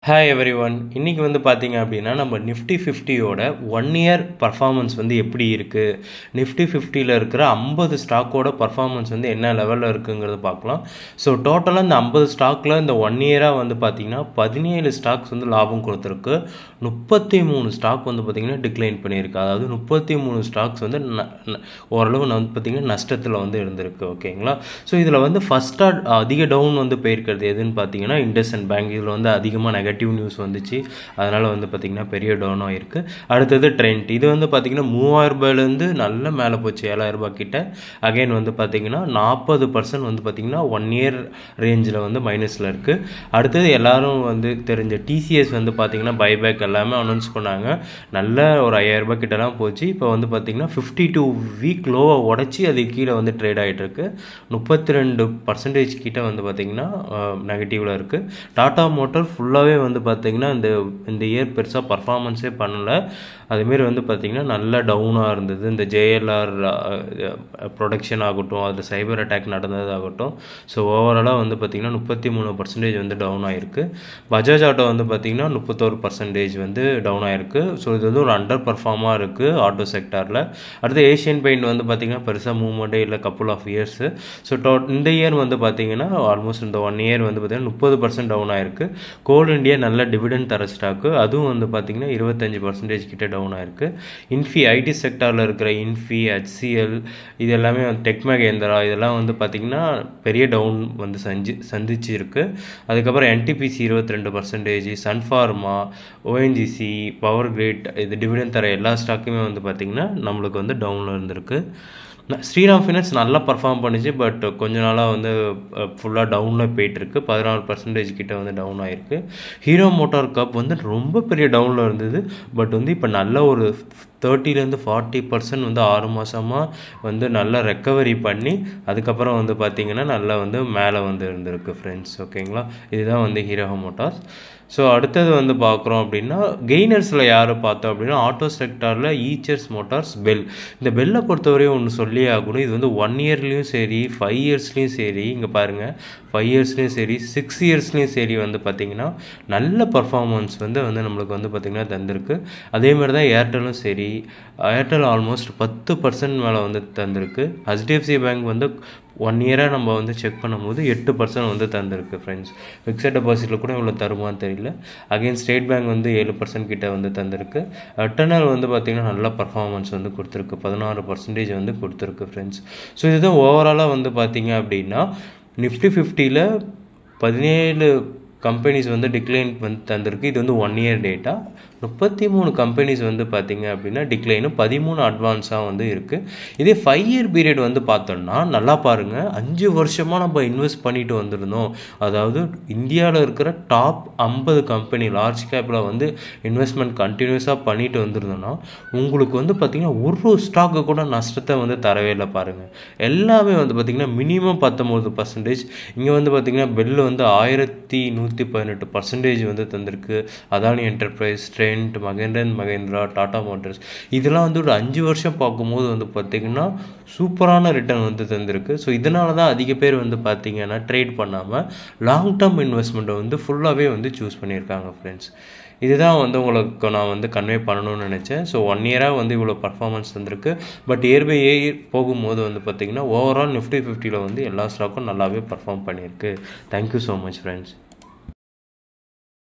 Hi every one. இன்றைக்கி வந்து பார்த்தீங்க அப்படின்னா நம்ம நிஃப்டி 50யோட 1 இயர் பர்ஃபார்மன்ஸ் வந்து எப்படி இருக்குது, நிஃப்டி 50யில் இருக்கிற 50 ஸ்டாக்கோட பர்ஃபார்மன்ஸ் வந்து என்ன லெவலில் இருக்குங்கிறத பார்க்கலாம். ஸோ டோட்டலாக இந்த 50 ஸ்டாக்கில் இந்த 1 இயராக வந்து பார்த்திங்கன்னா 17 ஸ்டாக்ஸ் வந்து லாபம் கொடுத்துருக்கு, 33 ஸ்டாக் வந்து பார்த்திங்கன்னா டிக்ளைன் பண்ணியிருக்கு. அதாவது 33 ஸ்டாக்ஸ் வந்து ஓரளவு வந்து பார்த்திங்கன்னா நஷ்டத்தில் வந்து இருந்திருக்கு. ஓகேங்களா? ஸோ இதில் வந்து ஃபஸ்ட்டாக அதிக டவுன் வந்து போயிருக்கிறது எதுன்னு பார்த்தீங்கன்னா இண்டஸ்இண்ட் பேங்க். இதில் வந்து அதிகமாக நெகட்டிவ் நியூஸ் வந்துச்சு, அதனால் வந்து பார்த்திங்கன்னா பெரிய டவுனாக இருக்குது. அடுத்தது ட்ரெண்ட், இது வந்து பார்த்திங்கன்னா 3000 ரூபாயிலேருந்து நல்ல மேலே போச்சு 7000 ரூபாய் கிட்ட. அகைன் வந்து பார்த்திங்கன்னா 40% வந்து பார்த்திங்கன்னா 1 இயர் ரேஞ்சில் வந்து மைனஸில் இருக்குது. அடுத்தது எல்லோரும் வந்து தெரிஞ்ச டிசிஎஸ் வந்து பார்த்திங்கன்னா பைபேக் எல்லாமே அனௌன்ஸ் பண்ணாங்க, நல்ல ஒரு 5000 ரூபாய் கிட்டலாம் போச்சு. இப்போ வந்து பார்த்திங்கன்னா 52 வீக் லோவை உடச்சி அது கீழே வந்து ட்ரேட் ஆகிட்டுருக்கு. 32% கிட்ட வந்து பார்த்திங்கன்னா நெகட்டிவில் இருக்குது. டாடா மோட்டார் ஃபுல்லாகவே வந்து பார்த்திங்கன்னா இந்த இயர் பெருசாக பர்ஃபார்மன்ஸே பண்ணலை. அதுமாரி வந்து பார்த்திங்கன்னா நல்ல டவுனாக இருந்தது. இந்த ஜேஎல்ஆர் ப்ரொடக்ஷன் ஆகட்டும், அது சைபர் அட்டாக் நடந்ததாகட்டும், ஸோ ஓவராலாக வந்து பார்த்திங்கன்னா 33% வந்து டவுன் ஆகிருக்கு. பஜாஜ் ஆட்டோ வந்து பார்த்திங்கன்னா 31% வந்து டவுன் ஆகிருக்கு. ஸோ இது வந்து ஒரு அண்டர் பர்ஃபார்மாக இருக்குது ஆட்டோ செக்டாரில். அடுத்து ஏஷியன் பெயிண்ட் வந்து பார்த்திங்கன்னா பெருசாக மூவ்மெண்ட்டே இல்லை கப்புள் ஆஃப் இயர்ஸு. ஸோ இந்த இயர் வந்து பார்த்திங்கன்னா ஆல்மோஸ்ட் இந்த 1 இயர் வந்து பார்த்திங்கன்னா 30% டவுன் ஆகிருக்கு. கோல் இண்டியா நல்ல டிவிடெண்ட் தர ஸ்டாக்கு, அதுவும் வந்து பார்த்திங்கன்னா 25% கிட்ட டவுன் ஆகிருக்கு. இன்ஃபி ஐடி செக்டாரில் இருக்கிற இன்ஃபி, HCL, இது எல்லாமே டெக் மகேந்திரா, இதெல்லாம் வந்து பார்த்திங்கன்னா பெரிய டவுன் வந்து சந்திச்சு இருக்குது. அதுக்கப்புறம் NTPC 22%, Sun Pharma, ONGC, power grid, இது டிவிடெண்ட் தர எல்லா ஸ்டாக்குமே வந்து பார்த்திங்கன்னா நம்மளுக்கு வந்து டவுனில் இருந்திருக்கு. ஸ்ரீராம் ஃபினான்ஸ் நல்லா பர்ஃபார்ம் பண்ணிச்சு, பட் கொஞ்ச நாளாக வந்து ஃபுல்லாக டவுனில் போயிட்டுருக்கு. 16% கிட்ட வந்து டவுன் ஆகிருக்கு. ஹீரோ மோட்டார் கப் வந்து ரொம்ப பெரிய டவுனில் இருந்தது, பட் வந்து இப்போ நல்ல ஒரு 30-40% வந்து 6 மாதமாக வந்து நல்லா ரெக்கவரி பண்ணி அதுக்கப்புறம் வந்து பார்த்திங்கன்னா நல்லா வந்து மேலே வந்து இருந்திருக்கு ஃப்ரெண்ட்ஸ். ஓகேங்களா? இதுதான் வந்து ஹீரோ மோட்டார்ஸ். ஸோ அடுத்தது வந்து பார்க்குறோம் அப்படின்னா கெய்னர்ஸில் யார் பார்த்தோம் அப்படின்னா ஆட்டோ செக்டாரில் ஈச்சர்ஸ் மோட்டார்ஸ், பெல். இந்த பெல்லை பொறுத்தவரையும் ஒன்று சொல்லி ஆகணும், இது வந்து 1 இயர்லேயும் சரி 5 இயர்ஸ்லேயும் சரி, இங்கே பாருங்கள் 5 இயர்ஸ்லேயும் சரி 6 இயர்ஸ்லேயும் சரி வந்து பார்த்திங்கன்னா நல்ல பர்ஃபார்மன்ஸ் வந்து நம்மளுக்கு வந்து பார்த்திங்கன்னா தந்திருக்கு. அதேமாதிரி தான் ஏர்டெல்லும் சரி, ஏர்டெல் ஆல்மோஸ்ட் 10% மேலே வந்து தந்திருக்கு. HDFC பேங்க் வந்து 1 இயராக நம்ம வந்து செக் பண்ணும்போது 8% வந்து தந்திருக்கு ஃப்ரெண்ட்ஸ். ஃபிக்ஸட் டெபாசிட்டில் கூட இவ்வளோ தருமான்னு தெரியல. அகைன் ஸ்டேட் பேங்க் வந்து 7% கிட்ட வந்து தந்திருக்கு. டெர்னல் வந்து பார்த்திங்கன்னா நல்ல பர்ஃபார்மன்ஸ் வந்து கொடுத்துருக்கு, 16% வந்து கொடுத்துருக்கு ஃப்ரெண்ட்ஸ். ஸோ இதுதான் ஓவராலாக வந்து பார்த்திங்க அப்படின்னா நிஃப்டி 50யில் 17 கம்பெனிஸ் வந்து டிக்ளைன் வந்து தந்திருக்கு. இது வந்து 1 இயர் டேட்டா. 33 கம்பெனிஸ் வந்து பார்த்திங்க அப்படின்னா டிக்ளைனும் 13 அட்வான்ஸாக வந்து இருக்குது. இதே 5 இயர் பீரியட் வந்து பார்த்தோம்னா நல்லா பாருங்கள், 5 வருஷமாக நம்ம இன்வெஸ்ட் பண்ணிட்டு வந்திருந்தோம். அதாவது இந்தியாவில் இருக்கிற டாப் 50 கம்பெனி லார்ஜ் கேப்பில் வந்து இன்வெஸ்ட்மெண்ட் கண்டினியூஸாக பண்ணிட்டு வந்திருந்தோம்னா உங்களுக்கு வந்து பார்த்திங்கன்னா ஒரு ஸ்டாக்கு கூட நஷ்டத்தை வந்து தரவே இல்லை பாருங்கள். எல்லாமே வந்து பார்த்திங்கன்னா மினிமம் 19%. இங்கே வந்து பார்த்திங்கன்னா பெல் வந்து 1118% வந்து தந்திருக்கு. அதானி என்டர்பிரைஸ், ட்ரெண்ட், மகேந்திரா, டாடா மோட்டார்ஸ், இதெல்லாம் வந்து ஒரு 5 வருஷம் பார்க்கும்போது வந்து பார்த்திங்கன்னா சூப்பரான ரிட்டர்ன் வந்து தந்திருக்கு. ஸோ இதனால தான் அதிக பேர் வந்து பார்த்திங்கன்னா ட்ரேட் பண்ணாமல் லாங் டேர்ம் இன்வெஸ்ட்மெண்ட்டை வந்து ஃபுல்லாகவே வந்து சூஸ் பண்ணியிருக்காங்க ஃப்ரெண்ட்ஸ். இதுதான் வந்து உங்களுக்கு நான் வந்து கன்வே பண்ணணும்னு நினச்சேன். ஸோ 1 இயராக வந்து இவ்வளோ பர்ஃபார்மன்ஸ் வந்திருக்கு. பட் இயர் பை இயர் போகும்போது வந்து பார்த்திங்கன்னா ஓவரால் நிஃப்டி 50யில் வந்து எல்லா ஸ்டாக்கும் நல்லாவே பர்ஃபார்ம் பண்ணியிருக்கு. Thank you so much friends.